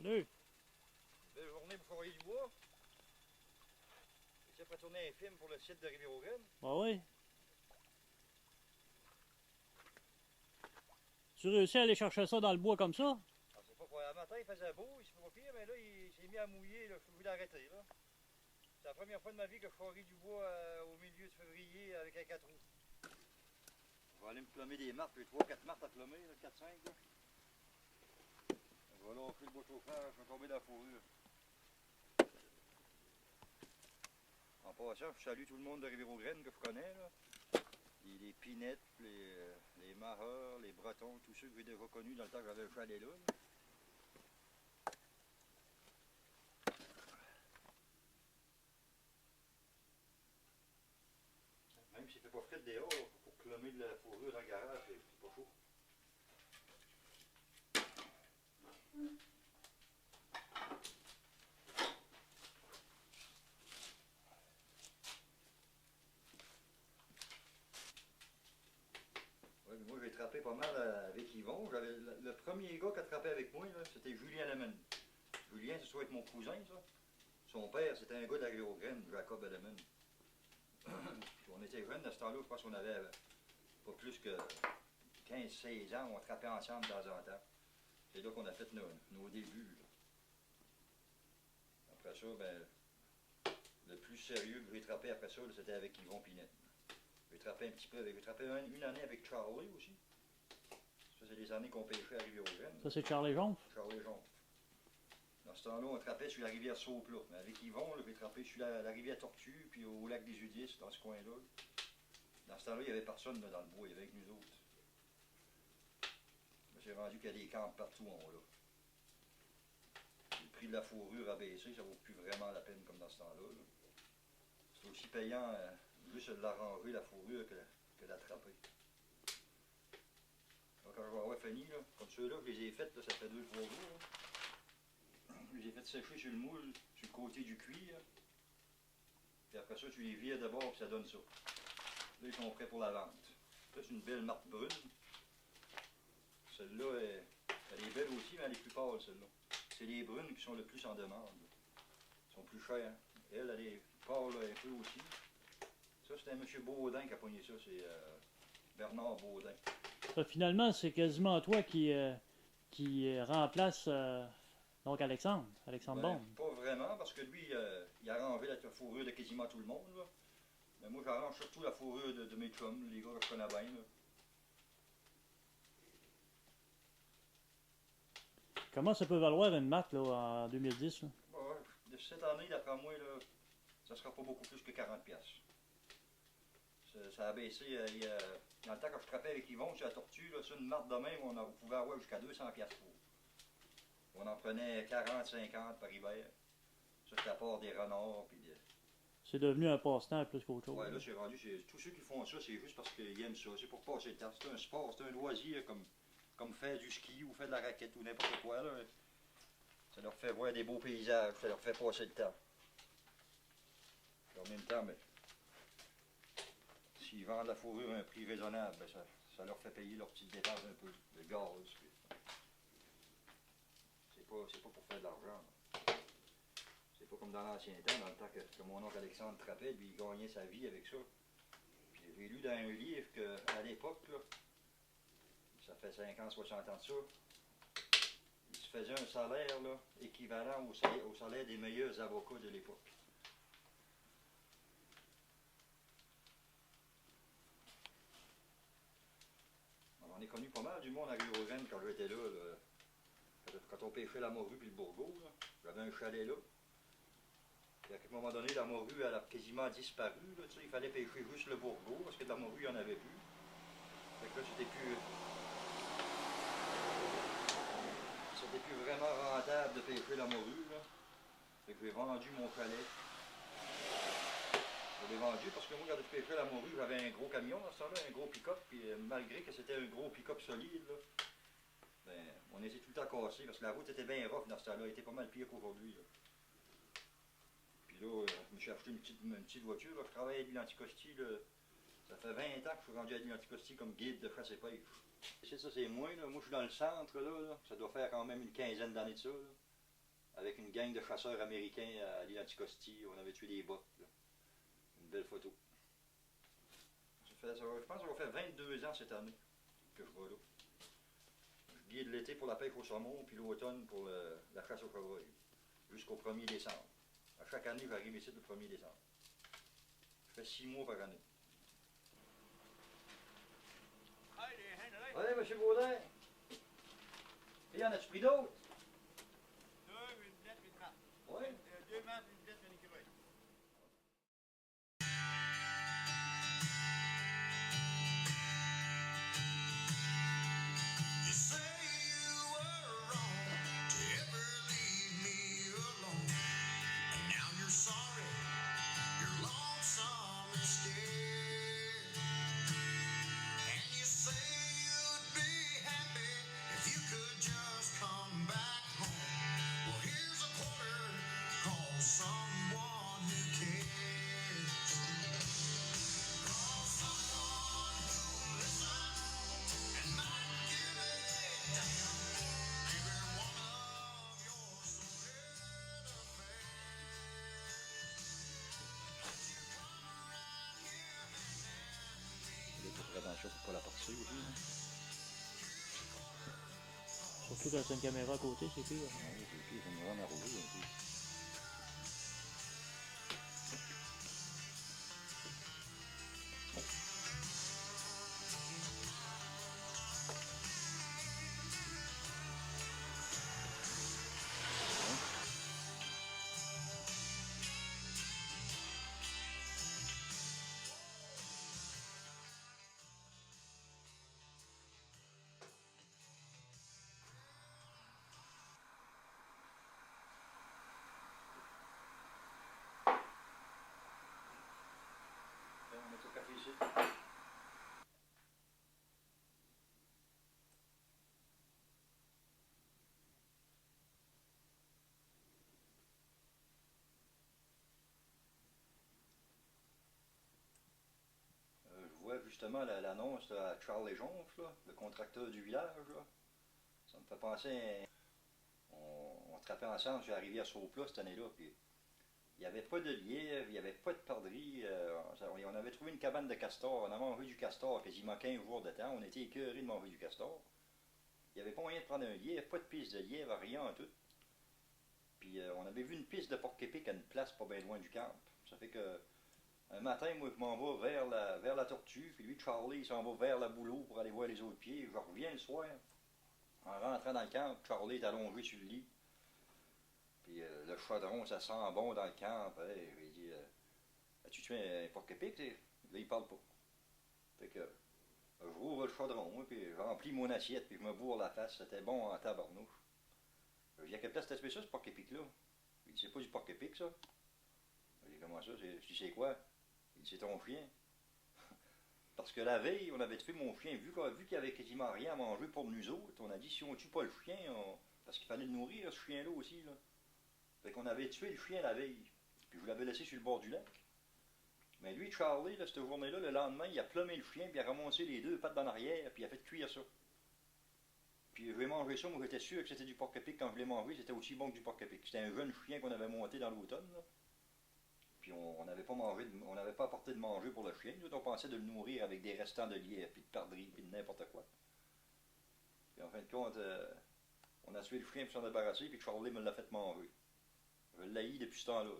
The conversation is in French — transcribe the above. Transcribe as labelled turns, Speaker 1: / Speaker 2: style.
Speaker 1: Salut!
Speaker 2: Belle journée pour Charlie Dubois. J'ai après tourner un film pour le site de Rivière-aux-Graines.
Speaker 1: Bah oui. Tu réussis à aller chercher ça dans le bois comme ça?
Speaker 2: Alors, c'est pas pour le matin, il faisait beau, il se fait pas pire, mais là, il s'est mis à mouiller, là, je suis obligé d'arrêter. Là. C'est la première fois de ma vie que je charrie du bois au milieu de février avec un 4 roues. Je vais aller me plumer des martes, j'ai 3-4 martes à plumer, 4-5. Je vais lancer le bois chauffeur, je vais tomber dans la fourrure. En passant, je salue tout le monde de Rivière-aux-Graines que je connais. Là. Les Pinettes, les Mareurs, les Bretons, tous ceux que j'ai déjà connus dans le temps que j'avais le chalet là. Même s'il ne fait pas frais dehors, pour clomer de la fourrure dans le garage, c'est pas chaud. Ouais, mais moi j'ai trappé pas mal avec Yvon. Le premier gars qui a trappé avec moi, c'était Julien Lemon. Julien, ça doit être mon cousin, ça. Son père, c'était un gars de la Rivière-aux-Graines, Jacob Lemon. On était jeunes à ce temps-là, je pense qu'on avait pas plus que 15-16 ans, on trappait ensemble de temps en temps. C'est là qu'on a fait nos débuts. Là. Après ça, ben, le plus sérieux que j'ai trappé après ça, c'était avec Yvon Pinette. J'ai trappé un petit peu avec. J'ai trappé une année avec Charlie aussi. Ça, c'est les années qu'on pêchait à Rivière-aux-Graines.
Speaker 1: Ça, c'est Charlie Jonf?
Speaker 2: Charlie Jonf. Dans ce temps-là, on trappait sur la rivière Saupla. Mais avec Yvon, j'ai trappé sur la rivière Tortue, puis au lac des Udis, dans ce coin-là. Dans ce temps-là, il n'y avait personne là, dans le bois, il y avait que nous autres. J'ai rendu qu'il y a des camps partout en haut là. Le prix de la fourrure a baissé, ça vaut plus vraiment la peine comme dans ce temps-là. Là. C'est aussi payant juste de l'arranger la fourrure que d'attraper. Quand je vais avoir fini, là, comme ceux-là, je les ai faits, ça fait 2-3 jours. Là. Je les ai fait sécher sur le moule, sur le côté du cuir. Puis après ça, tu les vires d'abord, puis ça donne ça. Là, ils sont prêts pour la vente. Là, c'est une belle marque brune. Celle-là, elle est belle aussi, mais elle est plus pâle, celle-là. C'est les brunes qui sont le plus en demande. Elles sont plus chères. Elle est pâle un peu aussi. Ça, c'était M. Baudin qui a pogné ça. C'est Bernard Baudin.
Speaker 1: Ça, finalement, c'est quasiment toi qui remplace donc Alexandre Bond.
Speaker 2: Pas vraiment, parce que lui, il a arrangé la fourrure de quasiment tout le monde. Là. Mais moi, j'arrange surtout la fourrure de mes chums, les gars que je connais bien. Là.
Speaker 1: Comment ça peut valoir une marque là, en 2010? Là?
Speaker 2: De cette année, d'après moi, là, ça sera pas beaucoup plus que 40$. Ça a baissé. Dans le temps, quand je trappais avec Yvon sur la tortue, là, sur une marque de même, on pouvait avoir jusqu'à 200$ pour. On en prenait 40-50$ par hiver. Ça, c'était à part des renards. Puis
Speaker 1: c'est devenu un passe-temps plus qu'autre chose.
Speaker 2: Ouais, là, c'est rendu. Tous ceux qui font ça, c'est juste parce qu'ils aiment ça. C'est pour passer le temps. C'est un sport, c'est un loisir comme faire du ski ou faire de la raquette ou n'importe quoi. Là. Ça leur fait voir des beaux paysages, ça leur fait passer le temps. Puis en même temps, ben, s'ils vendent la fourrure à un prix raisonnable, ben ça leur fait payer leur petite dépense un peu, de gaz. C'est pas pour faire de l'argent. C'est pas comme dans l'ancien temps, dans le temps que mon oncle Alexandre trappait, puis il gagnait sa vie avec ça. Puis j'ai lu dans un livre qu'à l'époque, ça fait 50-60 ans de ça, il se faisait un salaire là, équivalent au salaire des meilleurs avocats de l'époque. On est connu pas mal du monde à Rivière-aux-Graines quand j'étais là, quand on pêchait la morue puis le bourgeot. J'avais un chalet là. Puis à un moment donné, la morue elle a quasiment disparu. Là, il fallait pêcher juste le bourgeot parce que de la morue, il n'y en avait plus. Fait que là, c'était plus vraiment rentable de pêcher la morue. Là. Fait que j'ai vendu mon chalet. Je l'ai vendu parce que moi, quand je pêchais la morue, j'avais un gros camion dans ce temps-là, un gros pick-up, puis malgré que c'était un gros pick-up solide, là, ben, on était tout le temps cassé parce que la route était bien rough dans ce temps-là, elle était pas mal pire qu'aujourd'hui. Puis là, je me suis acheté une petite voiture, là, je travaille à l'île Anticosti, ça fait 20 ans que je suis rendu à l'île Anticosti comme guide de chasse et pêche. C'est ça, c'est moi, là. Moi je suis dans le centre, là, ça doit faire quand même une quinzaine d'années de ça. Là. avec une gang de chasseurs américains à l'île Anticosti. On avait tué des bottes. Là. Une belle photo. Je pense que ça va faire 22 ans cette année que je vais là. Je guide l'été pour la pêche au saumon, puis l'automne pour la chasse au chevreuil. Jusqu'au 1er décembre. À chaque année, j'arrive ici le 1er décembre. Je fais 6 mois par année. Oui, M. Baudin. Et y en as-tu pris d'autres? Oui.
Speaker 3: You say you were wrong to ever leave me alone, and now you're sorry, you're lonesome and scared, and you say you'd be happy if you could just come back home. Well, here's a quarter, call someone who cares. Call someone who'll listen and might give a damn. Maybe one of your sordid affairs. Won't you come right here and
Speaker 2: Il faut faire attention pour pas la partir aussi. Hein.
Speaker 1: Surtout quand c'est une caméra à côté, c'est pire.
Speaker 2: Ah oui, c'est pire, ça me rend à rouler un peu. On va mettre le café ici. Je vois justement l'annonce à Charles Jonf, là, le contracteur du village. Là. Ça me fait penser on trappait ensemble sur la rivière Sauplat cette année-là. Puis il n'y avait pas de lièvre, il n'y avait pas de perdrix. On avait trouvé une cabane de castor. On a mangé du castor quasiment 15 jours de temps. On était écœurés de manger du castor. Il n'y avait pas moyen de prendre un lièvre, pas de piste de lièvre, rien en tout. Puis on avait vu une piste de porc-épic à une place pas bien loin du camp. Ça fait que un matin, moi, je m'en vais vers la tortue, puis lui, Charlie, il s'en va vers la bouleau pour aller voir les autres pieds. Je reviens le soir, en rentrant dans le camp, Charlie est allongé sur le lit. Puis le chaudron, ça sent bon dans le camp. Hey, il dit as-tu tué un porc-épic? Là, il parle pas. Fait que je rouvre le chaudron, moi, puis je remplis mon assiette, puis je me bourre la face. C'était bon en tabarnouche. Je dis à quelle place t'as fait ça, ce porc-épic-là? Il dit c'est pas du porc-épic, ça. Je dis comment ça? Je dis c'est quoi? Il dit c'est ton chien. Parce que la veille, on avait tué mon chien, vu qu'il n'y avait quasiment rien à manger pour nous autres, on a dit si on tue pas le chien, parce qu'il fallait le nourrir, ce chien-là aussi. Là. Fait qu'on avait tué le chien la veille, puis je l'avais laissé sur le bord du lac. Mais lui, Charlie, là, cette journée-là, le lendemain, il a plumé le chien, puis il a ramassé les deux pattes dans l'arrière, puis il a fait cuire ça. Puis je vais manger ça, moi j'étais sûr que c'était du porc-épic quand je l'ai mangé, c'était aussi bon que du porc-épic. C'était un jeune chien qu'on avait monté dans l'automne, là. Puis on n'avait pas mangé, on n'avait pas apporté de manger pour le chien. Nous, on pensait de le nourrir avec des restants de lièvre, puis de perdrix, puis de n'importe quoi. Puis en fin de compte, on a tué le chien pour s'en débarrasser, puis Charlie me l'a fait manger. Je l'ai haï depuis ce temps-là.